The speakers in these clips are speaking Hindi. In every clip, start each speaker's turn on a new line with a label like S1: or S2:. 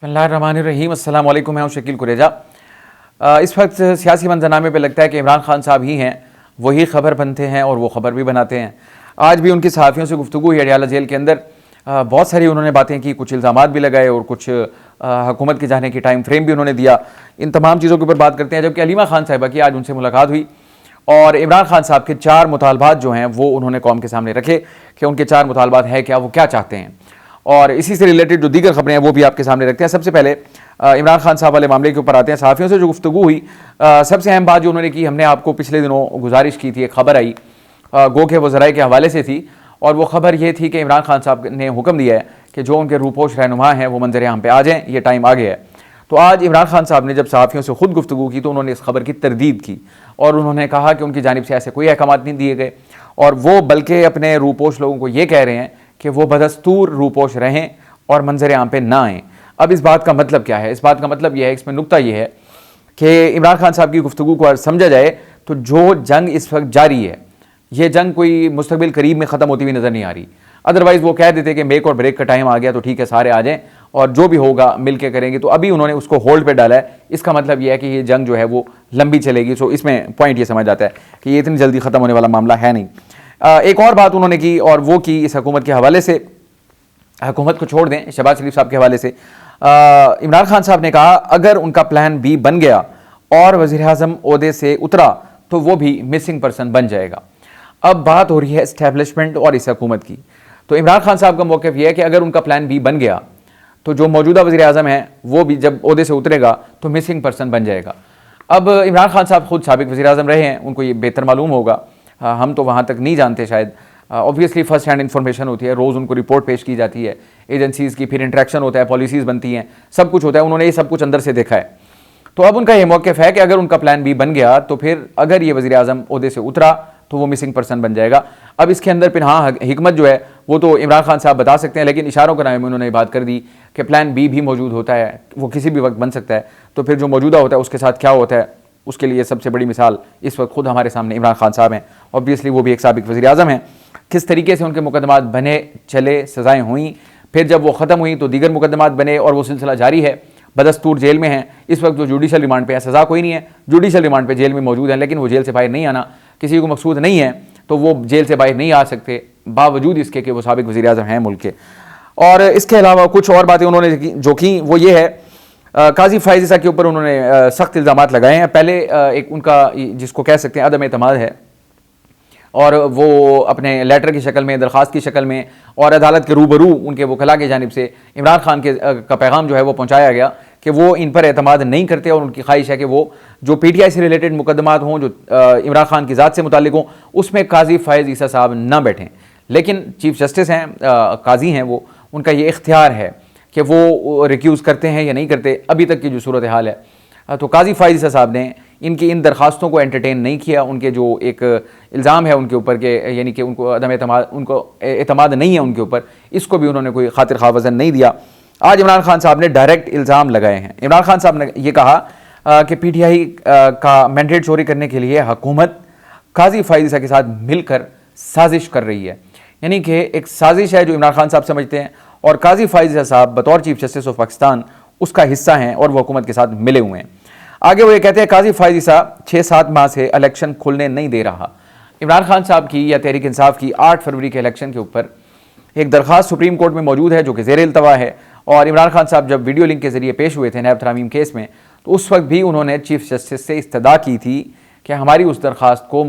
S1: बिस्मिल्लाहिर्रहमानिर्रहीम। अस्सलाम वालेकुम। मैं हूं शकील कुरेजा। इस वक्त सियासी मंजरनामे पे लगता है कि इमरान खान साहब ही हैं, वही खबर बनते हैं और वो खबर भी बनाते हैं। आज भी उनकी सहाफ़ियों से गुफ्तगू हुई अडयाला जेल के अंदर। बहुत सारी उन्होंने बातें की, कुछ इल्ज़ामात भी लगाए और कुछ हुकूमत के जाने की टाइम फ्रेम भी उन्होंने दिया। इन तमाम चीज़ों के ऊपर बात करते हैं। जबकि हलीमा खान साहिबा की आज उनसे मुलाकात हुई और इमरान खान साहब के 4 मुतालबात जो हैं वो उन्होंने कौम के सामने रखे कि उनके 4 मुतालबात है क्या, वो क्या चाहते हैं। और इसी से रिलेटेड जो दीगर खबरें हैं वो भी आपके सामने रखते हैं। सबसे पहले इमरान खान साहब वाले मामले के ऊपर आते हैं। सहाफ़ियों से जो गुफ्तगू हुई, सबसे अहम बात जो उन्होंने की, हमने आपको पिछले दिनों गुजारिश की थी, एक खबर आई गो के वज़राए के हवाले से थी, और वो खबर ये थी कि इमरान खान साहब ने हुक्म दिया है कि जो उनके रूपोश रहनुमा हैं वो मंजर आम पे आ जाएँ, ये टाइम आ गया है। तो आज इमरान खान साहब ने जब सहाफ़ियों से खुद गुफ्तगू की तो उन्होंने इस खबर की तरदीद की और उन्होंने कहा कि उनकी जानिब से ऐसे कोई अहकामात नहीं दिए गए, और वो बल्कि अपने रूपोश लोगों को ये कह रहे हैं कि वो बदस्तूर रूपोश रहें और मंजर आम पे ना आएँ। अब इस बात का मतलब क्या है? इस बात का मतलब यह है, इसमें नुक्ता यह है कि इमरान खान साहब की गुफ्तगू को समझा जाए तो जो जंग इस वक्त जारी है, ये जंग कोई मुस्तकबिल करीब में ख़त्म होती हुई नज़र नहीं आ रही। अदरवाइज़ वो कह देते कि मेक और ब्रेक का टाइम आ गया तो ठीक है, सारे आ जाएँ और जो भी होगा मिल के करेंगे। तो अभी उन्होंने उसको होल्ड पे डाला है। इसका मतलब यह है कि ये जंग जो है वो लंबी चलेगी। सो इसमें पॉइंट ये समझ आता है कि ये इतनी जल्दी ख़त्म होने वाला मामला है नहीं। एक और बात उन्होंने की, और वो की इस हुकूमत के हवाले से, हुकूमत को छोड़ दें, शहबाज शरीफ साहब के हवाले से इमरान खान साहब ने कहा अगर उनका प्लान बी बन गया और वज़ीर आज़म ओहदे से उतरा तो वो भी मिसिंग पर्सन बन जाएगा। अब बात हो रही है इस्टेब्लिशमेंट और इस हुकूमत की। तो इमरान खान साहब का मौक़िफ़ यह है कि अगर उनका प्लान बी बन गया तो जो मौजूदा वज़ीर आज़म है वो भी जब ओहदे से उतरेगा तो मिसिंग पर्सन बन जाएगा। अब इमरान खान साहब खुद साबिक़ वज़ीर आज़म रहे हैं, उनको ये बेहतर मालूम होगा, हम तो वहाँ तक नहीं जानते शायद। ऑब्वियसली फर्स्ट हैंड इन्फॉर्मेशन होती है, रोज़ उनको रिपोर्ट पेश की जाती है एजेंसीज़ की, फिर इंटरेक्शन होता है, पॉलिसीज़ बनती हैं, सब कुछ होता है। उन्होंने ये सब कुछ अंदर से देखा है। तो अब उनका ये मौक़िफ़ है कि अगर उनका प्लान बी बन गया तो फिर अगर ये वज़ीर आज़म ओहदे से उतरा तो वो मिसिंग पर्सन बन जाएगा। अब इसके अंदर फिर हाँ हिकमत जो है वो तो इमरान खान साहब बता सकते हैं, लेकिन इशारों के नाम में उन्होंने बात कर दी कि प्लान बी भी मौजूद होता है, वो किसी भी वक्त बन सकता है। तो फिर जो मौजूदा होता है उसके साथ क्या होता है, उसके लिए सबसे बड़ी मिसाल इस वक्त खुद हमारे सामने इमरान खान साहब हैं। ऑब्वियसली वो भी एक साबिक़ वज़ीर आज़म हैं। किस तरीके से उनके मुकदमात बने चले, सज़ाएँ हुई, फिर जब वो ख़त्म हुई तो दीगर मुकदमात बने और वो सिलसिला जारी है। बदस्तूर जेल में हैं इस वक्त, जो जुडिशल रिमांड पे है, सज़ा कोई नहीं है, जुडिशल रिमांड पे जेल में मौजूद हैं, लेकिन वो जेल से बाहर नहीं आना किसी को मकसूद नहीं है, तो वो जेल से बाहर नहीं आ सकते बावजूद इसके कि वो साबिक़ वज़ीर आज़म हैं मुल्क के। और इसके अलावा कुछ और बातें उन्होंने जो की वो ये है, काजी फ़ाइज़ ईसा के ऊपर उन्होंने सख्त इल्ज़ामात लगाए हैं। पहले एक उनका जिसको कह सकते हैं अदम एतमाद है, और वो अपने लेटर की शक्ल में, दरख्वास्त की शक्ल में और अदालत के रूबरू उनके वकला की जानिब से इमरान खान के का पैगाम जो है वो पहुँचाया गया कि वो इन पर एतमाद नहीं करते और उनकी ख्वाहिश है कि वो जो PTI से रिलेटेड मुकदमात हों, जो इमरान खान की ज़ात से मुताल्लिक़ हों, उसमें काजी फ़ाइज़ ईसा साहब ना बैठें। लेकिन चीफ़ जस्टिस हैं, काजी हैं, वो उनका ये इख्तियार है कि वो रिक्यूज़ करते हैं या नहीं करते, अभी तक की जो सूरत हाल है। तो काजी फ़ाइज़ ईसा साहब ने इनकी इन दरख्वास्तों को एंटरटेन नहीं किया। उनके जो एक इल्ज़ाम है उनके ऊपर के, यानी कि उनको अदम एतमाद, उनको एतमाद नहीं है उनके ऊपर, इसको भी उन्होंने कोई खातिर ख़्वाह वज़न नहीं दिया। आज इमरान खान साहब ने डायरेक्ट इल्ज़ाम लगाए हैं। इमरान खान साहब ने यह कहा कि PTI का मैंडेट चोरी करने के लिए हुकूमत काजी फ़ाइज़ ईसा के साथ मिलकर साजिश कर रही है, यानी कि एक साजिश है जो इमरान खान साहब समझते हैं, और काजी फ़ाइज़ ईसा साहब बतौर चीफ जस्टिस ऑफ पाकिस्तान उसका हिस्सा हैं और वो हुकूमत के साथ मिले हुए हैं। आगे वो ये कहते हैं काजी फ़ाइज़ ईसा 6-7 माह से इलेक्शन खुलने नहीं दे रहा। इमरान खान साहब की या तहरीक इंसाफ की 8 फरवरी के इलेक्शन के ऊपर एक दरख्वास्त सुप्रीम कोर्ट में मौजूद है जो कि ज़ेर इल्तवा है, और इमरान खान साहब जब वीडियो लिंक के ज़रिए पेश हुए थे नैब तरामीम केस में, तो उस वक्त भी उन्होंने चीफ जस्टिस से इस्तदा की थी कि हमारी उस दरख्वास्त को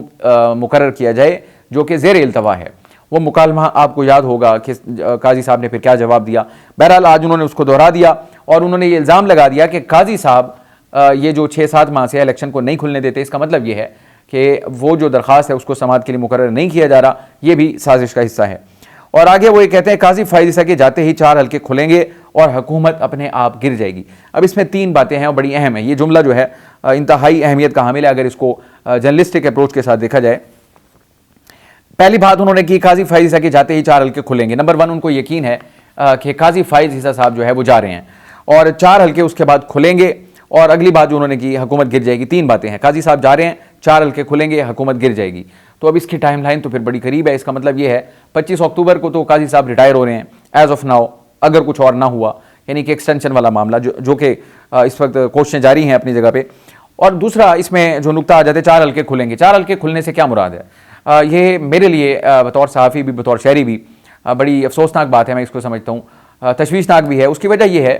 S1: मुकर्रर किया जाए जो कि ज़ेर इल्तवा है। वो मुकालमा आपको याद होगा कि काजी साहब ने फिर क्या जवाब दिया। बहरहाल आज उन्होंने उसको दोहरा दिया और उन्होंने ये इल्ज़ाम लगा दिया कि काजी साहब ये जो 6-7 माह से इलेक्शन को नहीं खुलने देते, इसका मतलब ये है कि वो जो दरख्वास्त है उसको समाअत के लिए मुकर्रर नहीं किया जा रहा, ये भी साजिश का हिस्सा है। और आगे वो ये कहते हैं काजी फ़ाइज़ ईसा के जाते ही 4 हल्के खुलेंगे और हुकूमत अपने आप गिर जाएगी। अब इसमें 3 बातें हैं और बड़ी अहम है। ये जुमला जो है इंतहाई अहमियत का हामिल है अगर इसको जर्नलिस्टिक अप्रोच के साथ देखा जाए। पहली बात उन्होंने की, काजी फ़ाइज़ ईसा के जाते ही 4 हल्के खुलेंगे। नंबर 1, उनको यकीन है कि काजी फ़ाइज़ ईसा साहब जो है वो जा रहे हैं और 4 हल्के उसके बाद खुलेंगे। और अगली बात जो उन्होंने की, हुकूमत गिर जाएगी। 3 बातें हैं, काजी साहब जा रहे हैं, 4 हल्के खुलेंगे, हुकूमत गिर जाएगी। तो अब इसकी टाइमलाइन तो फिर बड़ी करीब है। इसका मतलब ये है 25 अक्टूबर को तो काजी साहब रिटायर हो रहे हैं एज ऑफ नाउ, अगर कुछ और ना हुआ, यानी कि एक्सटेंशन वाला मामला जो कि इस वक्त कोशिशें जारी हैं अपनी जगह पे। और दूसरा इसमें जो नुकता आ जाते हैं 4 हल्के खुलेंगे, 4 हल्के खुलने से क्या मुराद है? ये मेरे लिए बतौर सहाफ़ी भी बतौर शहरी भी बड़ी अफसोसनाक बात है, मैं इसको समझता हूँ, तशवीशनाक भी है। उसकी वजह यह है,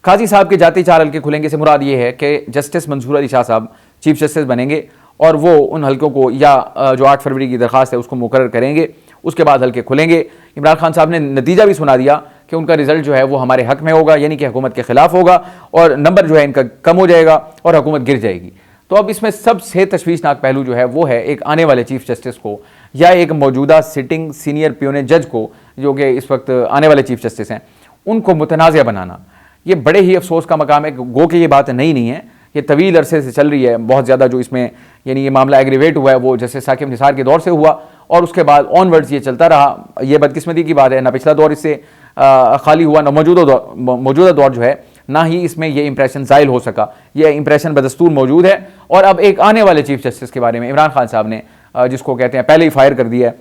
S1: काजी साहब के जाते 4 हल्के खुलेंगे से मुराद ये है कि जस्टिस मंसूर अली शाह साहब चीफ जस्टिस बनेंगे और वो उन हल्कों को या जो 8 फरवरी की दरख्वास्त है उसको मुकर्रर करेंगे, उसके बाद हल्के खुलेंगे। इमरान खान साहब ने नतीजा भी सुना दिया कि उनका रिजल्ट जो है वो हमारे हक में होगा, यानी कि हुकूमत के खिलाफ होगा और नंबर जो है इनका कम हो जाएगा और हुकूमत गिर जाएगी। तो अब इसमें सबसे तशवीशनाक पहलू जो है वो है एक आने वाले चीफ जस्टिस को या एक मौजूदा सिटिंग सीनियर प्यूने जज को, जो कि इस वक्त आने वाले चीफ जस्टिस हैं, उनको मुतनाज़ बनाना। ये बड़े ही अफसोस का मकाम है। गो कि ये बात नहीं है, ये तवील अरसे से चल रही है। बहुत ज़्यादा जो इसमें यानी ये मामला एग्रीवेट हुआ है वो जस्टिस साकिब निसार के दौर से हुआ और उसके बाद ऑनवर्ड्स ये चलता रहा। ये बदकिस्मती की बात है, ना पिछला दौर इससे खाली हुआ, ना मौजूदा दौर जो है, ना ही इसमें ये इंप्रेशन ज़ाइल हो सका। ये इंप्रेशन बदस्तूर मौजूद है। और अब एक आने वाले चीफ जस्टिस के बारे में इमरान खान साहब ने, जिसको कहते हैं पहले ही फायर कर दिया है,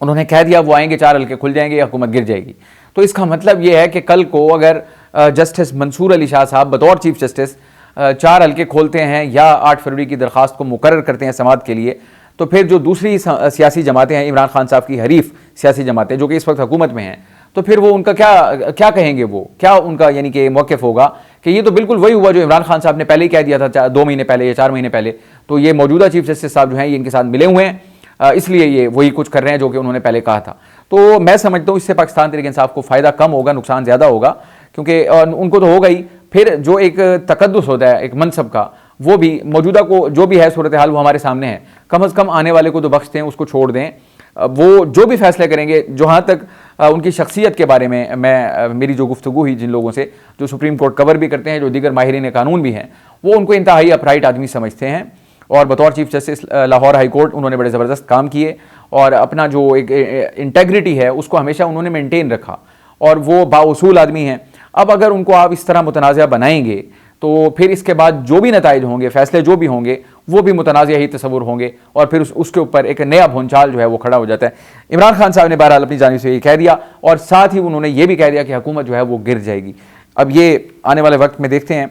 S1: उन्होंने कह दिया वो आएंगे 4 हल्के खुल जाएंगे, हुकूमत गिर जाएगी। तो इसका मतलब ये है कि कल को अगर जस्टिस मंसूर अली शाह साहब बतौर चीफ जस्टिस 4 हल्के खोलते हैं या 8 फरवरी की दरख्वास्त को मुकर्रर करते हैं समाअत के लिए, तो फिर जो दूसरी सियासी जमातें हैं, इमरान खान साहब की हरीफ सियासी जमातें जो कि इस वक्त हुकूमत में हैं, तो फिर वो उनका क्या कहेंगे, वो क्या उनका यानी कि मौक़िफ़ होगा कि ये तो बिल्कुल वही हुआ जो इमरान खान साहब ने पहले ही कह दिया था 2 महीने पहले या 4 महीने पहले। तो ये मौजूदा चीफ जस्टिस साहब जो हैं ये इनके साथ मिले हुए हैं, इसलिए ये वही कुछ कर रहे हैं जो कि उन्होंने पहले कहा था। तो मैं समझता हूँ इससे पाकिस्तान तहरीक इंसाफ को फ़ायदा कम होगा, नुकसान ज़्यादा होगा, क्योंकि उनको तो होगा ही। फिर जो एक तकद्दुस होता है एक मनसब का, वो भी मौजूदा को जो भी है सूरत हाल वो हमारे सामने है, कम अज़ कम आने वाले को तो बख्श दें, उसको छोड़ दें। वो जो भी फैसले करेंगे, जहाँ तक उनकी शख्सियत के बारे में मेरी जो गुफ्तगू हुई जिन लोगों से जो सुप्रीम कोर्ट कवर भी करते हैं, जो दीगर माहिरीन कानून भी हैं, वो उनको इंतहाई अपराइट आदमी समझते हैं। और बतौर chief justice Lahore high court उन्होंने बड़े ज़बरदस्त काम किए और अपना जो एक इंटेग्रिटी है उसको हमेशा उन्होंने मेनटेन रखा और वो बाउसूल आदमी हैं। अब अगर उनको आप इस तरह मुतनाज़ा बनाएंगे तो फिर इसके बाद जो भी नताइज होंगे, फैसले जो भी होंगे, वो भी मुतनाज़ा ही तस्वुर होंगे और फिर उसके ऊपर एक नया भूंचाल जो है वो खड़ा हो जाता है। इमरान खान साहब ने बहरहाल अपनी जानिब से ये कह दिया और साथ ही उन्होंने ये भी कह दिया कि हुकूमत जो है वो गिर जाएगी। अब ये आने वाले वक्त में देखते हैं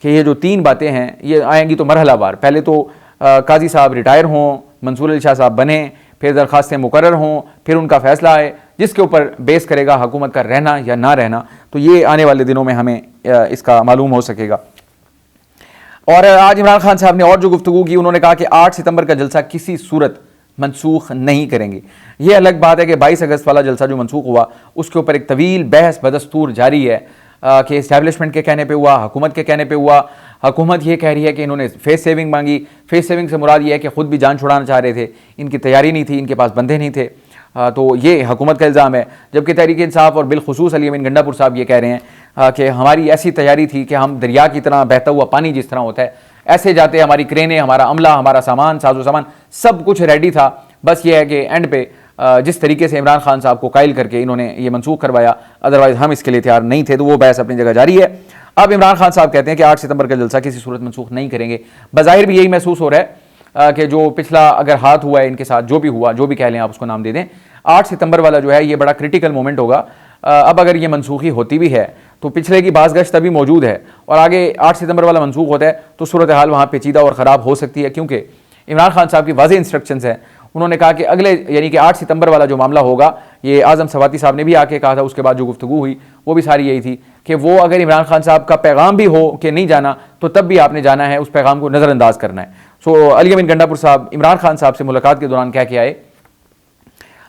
S1: कि ये जो 3 बातें हैं ये आएंगी तो मरहलावार। पहले तो काजी साहब रिटायर हों, मंसूर अली शाह साहब बने, फिर दरख्वास्तें मुकर्रर हों, फिर उनका फैसला आए जिसके ऊपर बेस करेगा हुकूमत का रहना या ना रहना। तो ये आने वाले दिनों में हमें इसका मालूम हो सकेगा। और आज इमरान खान साहब ने और जो गुफ्तगू की, उन्होंने कहा कि 8 सितंबर का जलसा किसी सूरत मनसूख नहीं करेंगे। ये अलग बात है कि 22 अगस्त वाला जलसा जो मनसूख हुआ उसके ऊपर एक तवील बहस बदस्तूर जारी है कि इस्टेब्लिशमेंट के कहने पे हुआ, हुकूमत के कहने पे हुआ। हुकूमत ये कह रही है कि इन्होंने फेस सेविंग मांगी। फेस सेविंग से मुराद ये है कि ख़ुद भी जान छुड़ाना चाह रहे थे, इनकी तैयारी नहीं थी, इनके पास बंदे नहीं थे। तो ये हुकूमत का इल्ज़ाम है। जबकि तहरीक इंसाफ और बिलखुसूस अली अमीन गंडापुर साहब ये कह रहे हैं कि हमारी ऐसी तैयारी थी कि हम दरिया की तरह बहता हुआ पानी जिस तरह होता है ऐसे जाते, हमारी क्रेनें, हमारा अमला, हमारा सामान, साजो सामान सब कुछ रेडी था। बस ये है कि एंड पे जिस तरीके से इमरान खान साहब को कायल करके इन्होंने ये मनसूख करवाया, अदरवाइज़ हम इसके लिए तैयार नहीं थे। तो वो बहस अपनी जगह जारी है। अब इमरान खान साहब कहते हैं कि 8 सितंबर का जलसा किसी सूरत मनसूख नहीं करेंगे। बज़ाहिर भी यही महसूस हो रहा है कि जो पिछला अगर हाथ हुआ है इनके साथ, जो भी हुआ, जो भी कह लें आप उसको नाम दे दें, 8 सितंबर वाला जो है ये बड़ा क्रिटिकल मोमेंट होगा। अब अगर ये मनसूखी होती भी है तो पिछले की बाज़गश्त अभी मौजूद है और आगे 8 सितंबर वाला मनसूख होता है तो सूरत हाल वहाँ पेचीदा और ख़राब हो सकती है, क्योंकि इमरान खान साहब की वाज़ेह इंस्ट्रक्शंस हैं। उन्होंने कहा कि अगले यानी कि 8 सितंबर वाला जो मामला होगा, ये आज़म सवाती साहब ने भी आके कहा था, उसके बाद जो गुफ्तगू हुई वो भी सारी यही थी कि वो अगर इमरान खान साहब का पैगाम भी हो कि नहीं जाना तो तब भी आपने जाना है, उस पैगाम को नज़रअंदाज करना है। सो अली अमीन गंडापुर साहब इमरान खान साहब से मुलाकात के दौरान क्या आए,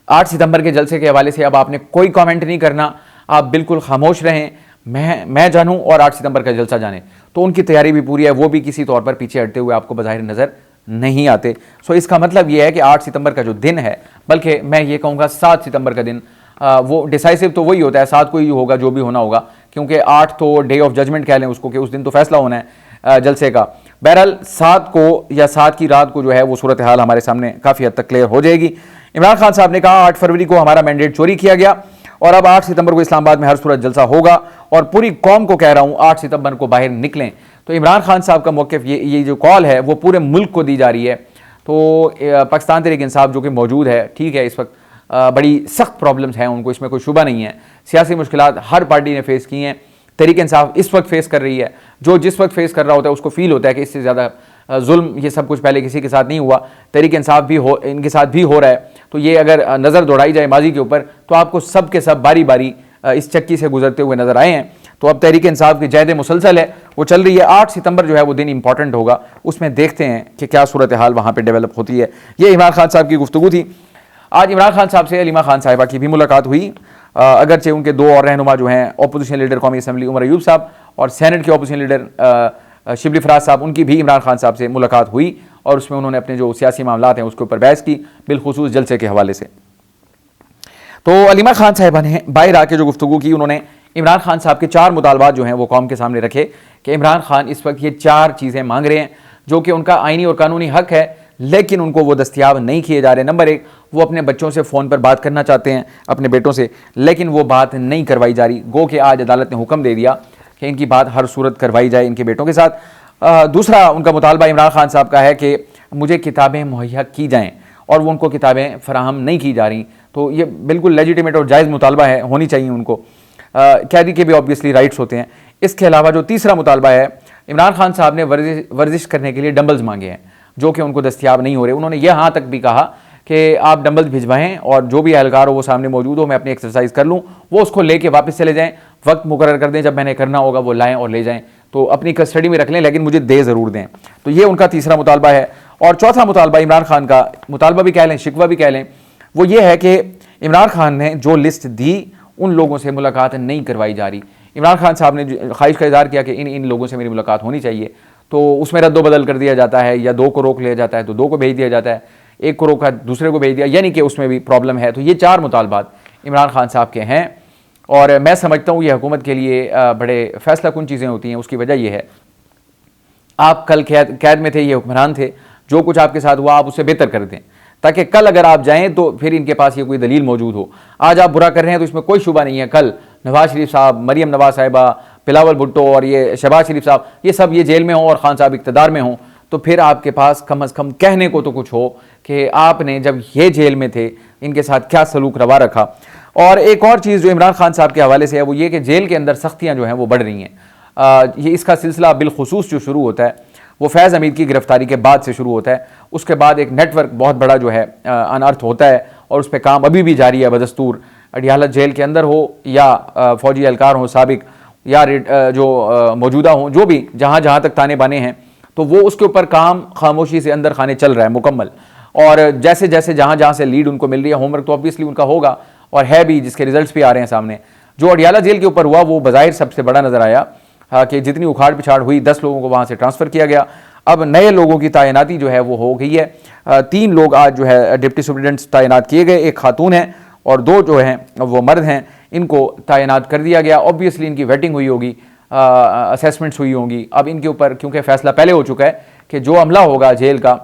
S1: 8 सितंबर के जलसे के हवाले से अब आपने कोई कमेंट नहीं करना, आप बिल्कुल खामोश रहें, मैं जानूं और 8 सितंबर का जलसा जाने। तो उनकी तैयारी भी पूरी है, वो भी किसी तौर पर पीछे हटते हुए आपको बज़ाहिर नज़र नहीं आते। सो इसका मतलब ये है कि 8 सितंबर का जो दिन है, बल्कि मैं ये कहूँगा 7 सितंबर का दिन, वो डिसाइसिव तो वही होता है, 7 को ही होगा जो भी होना होगा, क्योंकि 8 तो डे ऑफ जजमेंट कह लें उसको कि उस दिन तो फैसला होना है जलसे का। बहरहाल 7 को या 7 की रात को जो है वो सूरत हाल हमारे सामने काफ़ी हद तक क्लियर हो जाएगी। इमरान खान साहब ने कहा 8 फरवरी को हमारा मैंडेट चोरी किया गया और अब 8 सितंबर को इस्लामाबाद में हर सूरत जलसा होगा और पूरी कौम को कह रहा हूँ 8 सितंबर को बाहर निकलें। तो इमरान खान साहब का मौक़िफ़, ये जो कॉल है वो पूरे मुल्क को दी जा रही है। तो पाकिस्तान तहरीक इंसाफ जो कि मौजूद है, ठीक है, इस वक्त बड़ी सख्त प्रॉब्लम्स हैं उनको, इसमें कोई शुबा नहीं है। सियासी मुश्किलात हर पार्टी ने फेस की हैं, तहरीक इंसाफ इस वक्त फेस कर रही है, जो जिस वक्त फेस कर रहा होता है उसको फील होता है कि इससे ज़्यादा जुल्म ये सब कुछ पहले किसी के साथ नहीं हुआ, तहरीक इंसाफ भी हो इनके साथ भी हो रहा है। तो ये अगर नज़र दौड़ाई जाए माजी के ऊपर तो आपको सब के सब बारी बारी इस चक्की से गुजरते हुए नजर आए हैं। तो अब तहरीक इंसाफ की जहद मुसलसल है, वो चल रही है। 8 सितंबर जो है वो दिन इंपॉर्टेंट होगा, उसमें देखते हैं कि क्या सूरत हाल वहाँ पर डेवलप होती है। ये इमरान खान साहब की गुफ्तगू थी। आज इमरान खान साहब से अलीमा खान साहिबा की भी मुलाकात हुई, अगरचे उनके दो और रहनुमा जो हैं अपोजिशन लीडर कौमी असम्बली उमर अयूब साहब और सेनेट के अपोजिशन लीडर शिबली फराज साहब, उनकी भी इमरान खान साहब से मुलाकात हुई और उसमें उन्होंने अपने जो सियासी मामलात हैं उसके ऊपर बहस की, बिलखुसूस जलसे के हवाले से। तो अलीमा खान साहिबा ने बाहर आके जो गुफ्तगू की, उन्होंने इमरान खान साहब के 4 मुतालबात जो हैं वो कौम के सामने रखे कि इमरान खान इस वक्त ये 4 चीज़ें मांग रहे हैं जो कि उनका आइनी और कानूनी हक है, लेकिन उनको वो दस्तियाब नहीं किए जा रहे। नंबर 1, वो अपने बच्चों से फ़ोन पर बात करना चाहते हैं, अपने बेटों से, लेकिन वो बात नहीं करवाई जा रही। गो कि आज अदालत ने हुक्म दे दिया कि इनकी बात हर सूरत करवाई जाए इनके बेटों के साथ। दूसरा उनका मुतालबा इमरान खान साहब का है कि मुझे किताबें मुहैया की जाएँ और वो उनको किताबें फराहम नहीं की जा रही। तो ये बिल्कुल लेजिटिमेट और जायज़ मुतालबा है, होनी चाहिए उनको। कैदी के भी ऑब्वियसली राइट्स होते हैं। इसके अलावा जो तीसरा मुतालबा है, इमरान खान साहब ने वर्जिश करने के लिए डंबल्स मांगे हैं जो कि उनको दस्तियाब नहीं हो रहे। उन्होंने यह यहाँ तक भी कहा कि आप डंबल्स भिजवाएं और जो भी एहलकार हो वो सामने मौजूद हो, मैं अपनी एक्सरसाइज कर लूँ, वो उसको लेके वापस चले जाएं, वक्त मुकर्रर कर दें, जब मैंने करना होगा वो लाएं और ले जाएं, तो अपनी कस्टडी में रख लें, लेकिन मुझे दे ज़रूर दें। तो ये उनका तीसरा मुतालबा है। और चौथा मुतालबा इमरान खान का, मुतालबा भी कह लें, शिकवा भी कह लें, वो ये है कि इमरान खान ने जो लिस्ट दी उन लोगों से मुलाकात नहीं करवाई जा रही। इमरान खान साहब ने ख्वाहिश का इज़हार किया कि इन लोगों से मेरी मुलाकात होनी चाहिए, तो उसमें रद्दो बदल कर दिया जाता है, या 2 को रोक लिया जाता है तो 2 को भेज दिया जाता है, 1 को रोका दूसरे को भेज दिया, यानी कि उसमें भी प्रॉब्लम है। तो ये 4 मुतालबात इमरान खान साहब के हैं और मैं समझता हूँ ये हुकूमत के लिए बड़े फैसला कुन चीज़ें होती हैं। उसकी वजह यह है, आप कल कैद में थे, ये हुक्मरान थे, जो कुछ आपके साथ हुआ आप उससे बेहतर कर दें, ताकि कल अगर आप जाएं तो फिर इनके पास ये कोई दलील मौजूद हो। आज आप बुरा कर रहे हैं तो इसमें कोई शुबा नहीं है, कल नवाज शरीफ साहब, मरियम नवाज साहिबा, बिलावल भुट्टो और ये शहबाज शरीफ साहब, ये सब ये जेल में हों और खान साहब इक़्तिदार में हों, तो फिर आपके पास कम अज़ कम कहने को तो कुछ हो कि आपने जब ये जेल में थे इनके साथ क्या सलूक रवा रखा। और एक और चीज़ जो इमरान खान साहब के हवाले से है वो ये कि जेल के अंदर सख्तियाँ जो हैं वो बढ़ रही हैं। ये इसका सिलसिला बिलखुसूस जो शुरू होता है वो फैज़ हमीद की गिरफ्तारी के बाद से शुरू होता है। उसके बाद एक नेटवर्क बहुत बड़ा जो है अनअर्थ होता है और उस पर काम अभी भी जारी है बदस्तूर। अडियाला जेल के अंदर हो या फ़ौजी एहलकार हों साबिक, या जो मौजूदा हों, जो भी जहाँ जहाँ तक ताने बाने हैं, तो वो उसके ऊपर काम खामोशी से अंदर खाने चल रहा है मुकम्मल। और जैसे जैसे जहाँ जहाँ से लीड उनको मिल रही है, होमवर्क तो ऑब्वियसली उनका होगा और है भी, जिसके रिजल्ट्स भी आ रहे हैं सामने। जो अडियाला जेल के ऊपर हुआ वो बज़ाहिर सबसे बड़ा नज़र आया कि जितनी उखाड़ पिछाड़ हुई, 10 लोगों को वहाँ से ट्रांसफ़र किया गया। अब नए लोगों की तैनाती जो है वो हो गई है। 3 लोग आज जो है डिप्टी सुप्रिटेंडेंट तैनात किए गए, 1 खातून है और 2 जो हैं वो मर्द हैं, इनको तैनात कर दिया गया। ऑब्वियसली इनकी वेटिंग हुई होगी, असेसमेंट्स हुई होंगी। अब इनके ऊपर क्योंकि फ़ैसला पहले हो चुका है कि जो अमला होगा जेल का,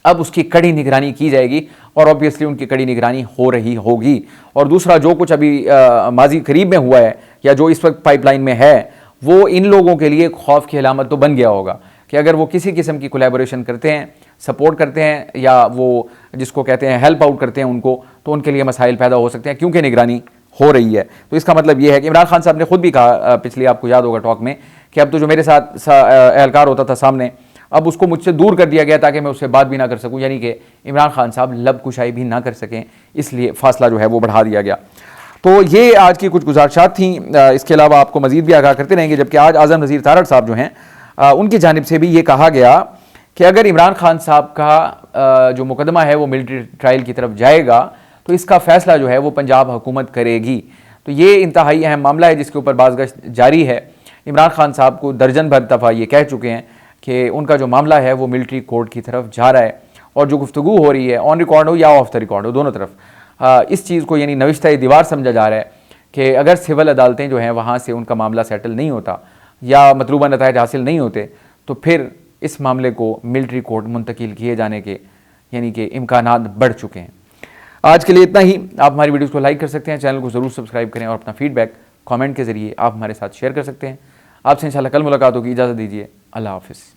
S1: अब उसकी कड़ी निगरानी की जाएगी और ऑब्वियसली उनकी कड़ी निगरानी हो रही होगी। और दूसरा, जो कुछ अभी माजी करीब में हुआ है या जो इस वक्त पाइपलाइन में है, वो इन लोगों के लिए खौफ की अलामत तो बन गया होगा कि अगर वो किसी किस्म की कोलैबोरेशन करते हैं, सपोर्ट करते हैं या वो जिसको कहते हैं हेल्प आउट करते हैं उनको, तो उनके लिए मसाइल पैदा हो सकते हैं क्योंकि निगरानी हो रही है। तो इसका मतलब ये है कि इमरान खान साहब ने खुद भी कहा पिछली, आपको याद होगा टॉक में, कि अब तो जो मेरे साथ एहलकार होता था सामने, अब उसको मुझसे दूर कर दिया गया ताकि मैं उससे बात भी ना कर सकूं, यानी कि इमरान खान साहब लब कुशाई भी ना कर सकें, इसलिए फासला जो है वो बढ़ा दिया गया। तो ये आज की कुछ गुजारिशात थी। इसके अलावा आपको मजीद भी आगाह करते रहेंगे। जबकि आज आज़म नज़ीर तारड़ साहब जो हैं उनकी जानिब से भी ये कहा गया कि अगर इमरान खान साहब का जो मुकदमा है वो मिलिट्री ट्रायल की तरफ जाएगा तो इसका फ़ैसला जो है वो पंजाब हुकूमत करेगी। तो ये इंतहाई अहम मामला है जिसके ऊपर बाज़गश्त जारी है। इमरान खान साहब को दर्जन भर दफ़ा ये कह चुके हैं कि उनका जो मामला है वो मिलिट्री कोर्ट की तरफ जा रहा है और जो गुफ्तगू हो रही है, ऑन रिकॉर्ड हो या ऑफ द रिकॉर्ड हो, दोनों तरफ, इस चीज़ को यानी नविश्ता दीवार समझा जा रहा है कि अगर सिविल अदालतें जो हैं वहाँ से उनका मामला सेटल नहीं होता या मतलूबा नताइज हासिल नहीं होते तो फिर इस मामले को मिलिट्री कोर्ट मुंतकिल किए जाने के यानी कि इम्कानात बढ़ चुके हैं। आज के लिए इतना ही। आप हमारी वीडियोज़ को लाइक कर सकते हैं, चैनल को ज़रूर सब्सक्राइब करें और अपना फीडबैक कमेंट के ज़रिए आप हमारे साथ शेयर कर सकते हैं। आपसे इंशाल्लाह कल मुलाकात होगी। इजाज़त दीजिए। अल्लाह हाफ़िज़।